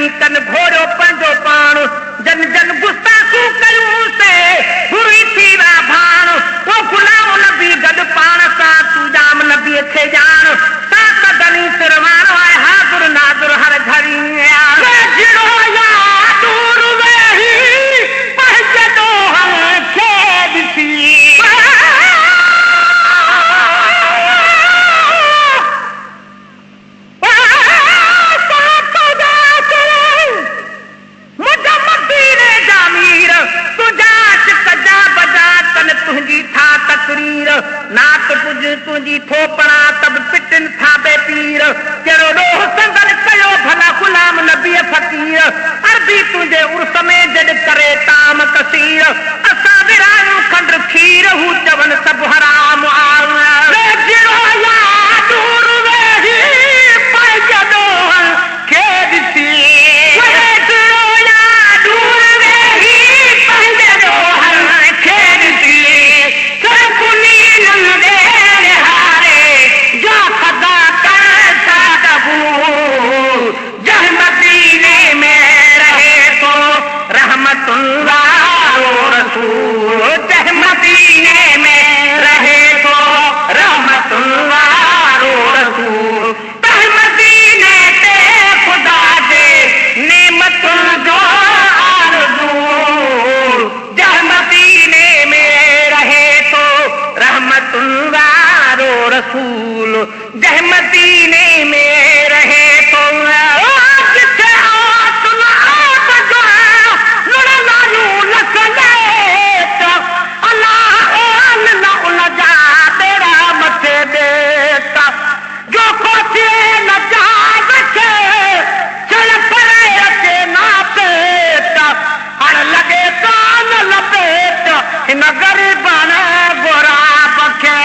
कहीं तन घोड़ो पंजो पाण जन जन गुस्ताखू कयूं से बुरी थी वा भाण वो गुलाम नबी गड पाण सा तू जाम नबी खे जान सात दनी सिरवानो है हाजुर नाजुर हर घड़ी जिड़ो या दूर वेही पहचो हम खे दिसी तुझी था तकरीर नात कुछ तुझी थोपड़ा तब पिटन था बेपीर केरो लोह संगल कयो भला गुलाम नबी फकीर अरबी तुझे उर्स में जड करे ताम कसीर असा विरायूं खंड खीर हू चवन सब हराम रे जिरो या दूर वेही पजदो के दिसी जिरो या दूर वेही पजदो के दिसी जह मदीने में रहे तो जिसे आसुल आबजा नुर लायू लसलेत अल्लाह ओल न उलजा तेरा मथे देता जो कोचे न जाग के चल परे के ना पेता हर लगे कान लपेट इन गरीबन गोरा बखे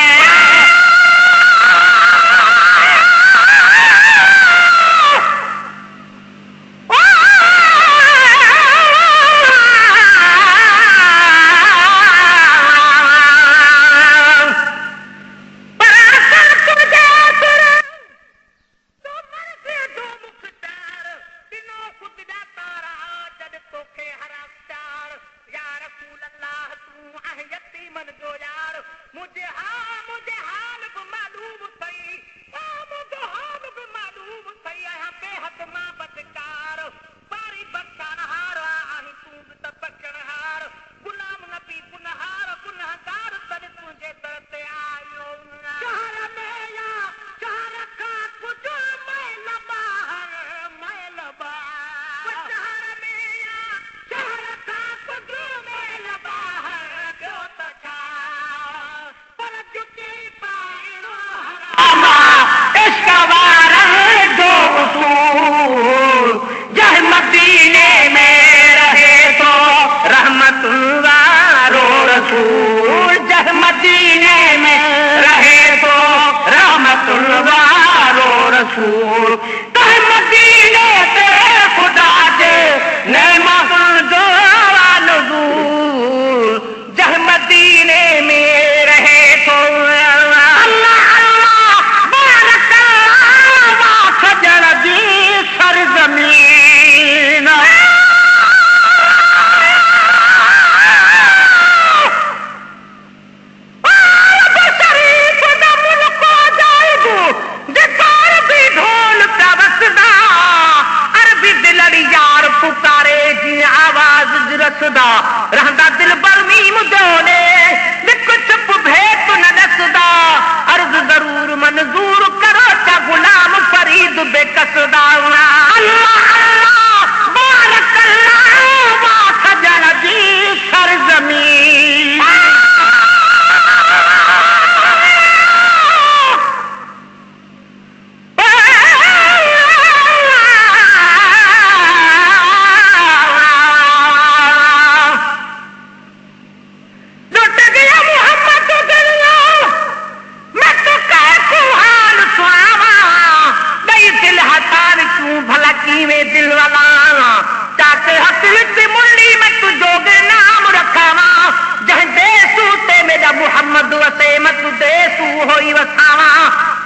रहंदा दिल बरमी मुदोने कुछ भेद न दसदा अर्ज जरूर मंजूर करो चा गुलाम फरीद बेकसदा अल्लाह अल्लाह बारक अल्लाह वा सजन जी सरजमीन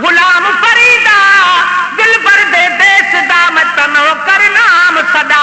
गुलाम फरीदा दिल भर दे देश दा मैं तनो कर नाम सदा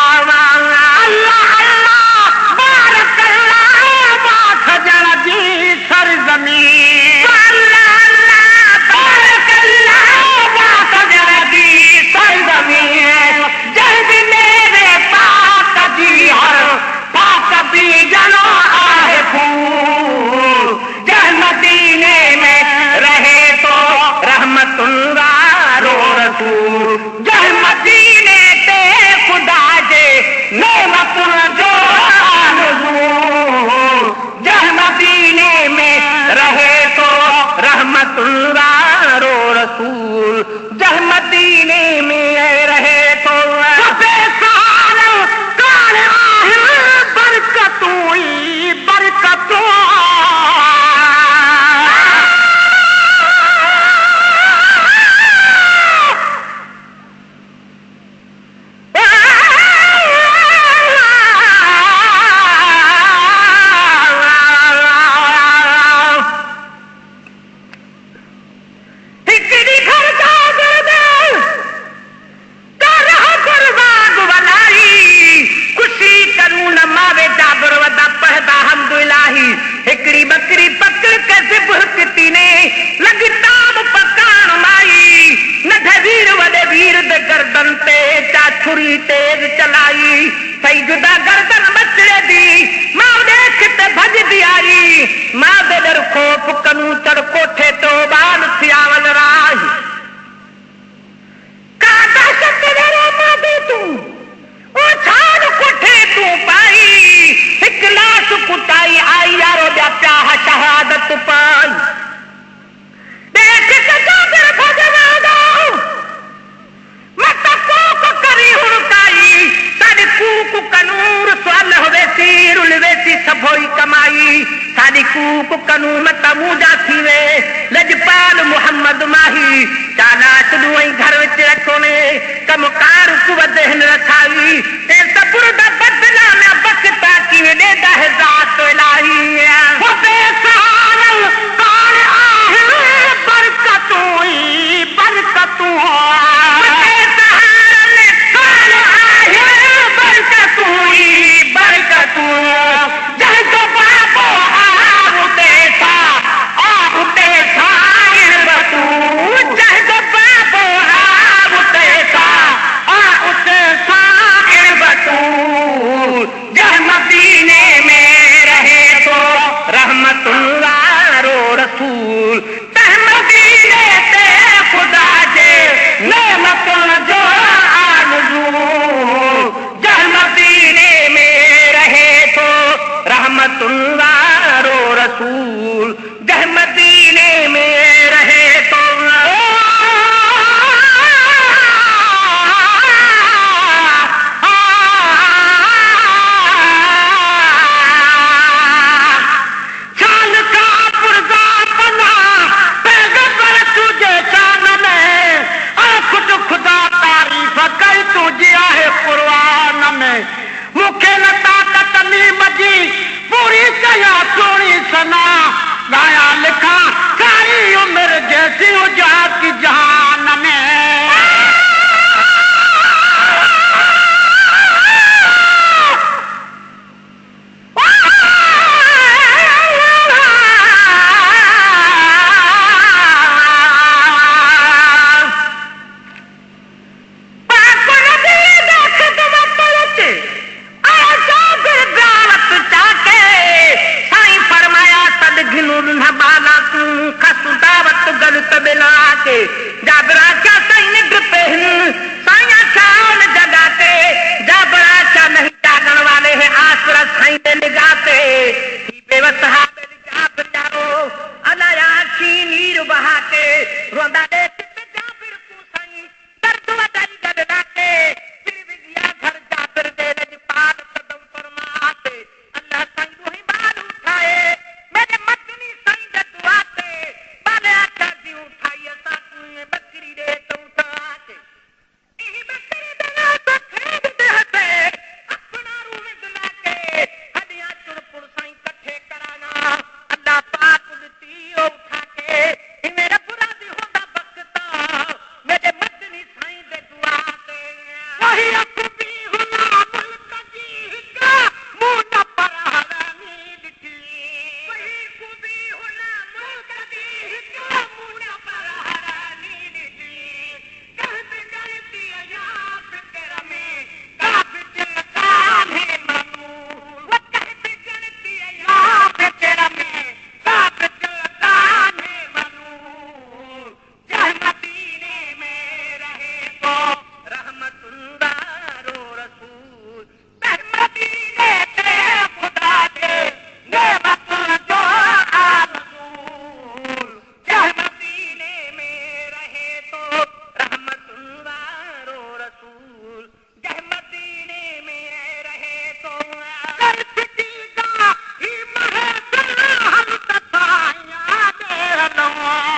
चूक कनू मत मूजा थी वे लजपाल मोहम्मद माही चाला चुई घर विच रखो ने कमकार कुवत हिन रखाई ए सपुर दा बदला ना बकता की दे दा है जात इलाही वो बेसहारा कौन आहे बरकतों बेसहारा ने कौन आहे बरकतों जह तो बाबो आउते सा बतू जह तो बाबो आउते सा बतू जह मदीने में रहे तो रहमतुल्लाह रो रसूल तह मदीने ते खुदा जे नेमतुल जो आरज़ू जह मदीने में रहे तो रहमतुल्लाह रो रसूल जह मदीने में रहे तो चाल का पुरजा बना पैगंबर तुझे शान में खुद खुदा तारीफ कर तुझे है कुरान में मुखे न ताकत नी मजी पूरी कया सोनी सना गाया लिखा सारी उम्र जैसी उजा की जहान में जाबरा क्या सही निद्र पहन साया चाल जगाते जाबरा क्या नहीं जागन वाले हैं आसरा साई ने निगाते बेवसहा जाबर जाओ अलाया की नीर बहाते रोंदा दे जाबिर को साई दर्द वदाई गदनाते फिर भी गया घर जाबिर दे लजपाल कदम फरमाते अल्लाह साई रोही बाल उठाए मेरे मदनी साई दुआते बाले आका दी उठाई बकरी दे तो उठाते बकरी दे तो खेद दे अपना रूह दुला के हदिया चुरपुर साईं कट्ठे कराना अल्लाह पाक दी उठा के मेरा बुरा दी होंदा बकता मेरे मदनी साईं दे दुआ ते वही अकबी हुना मुल्क जी का मुंह न पर हरानी दिखी वही अकबी हुना मुल्क जी का मुंह न पर हरानी Allah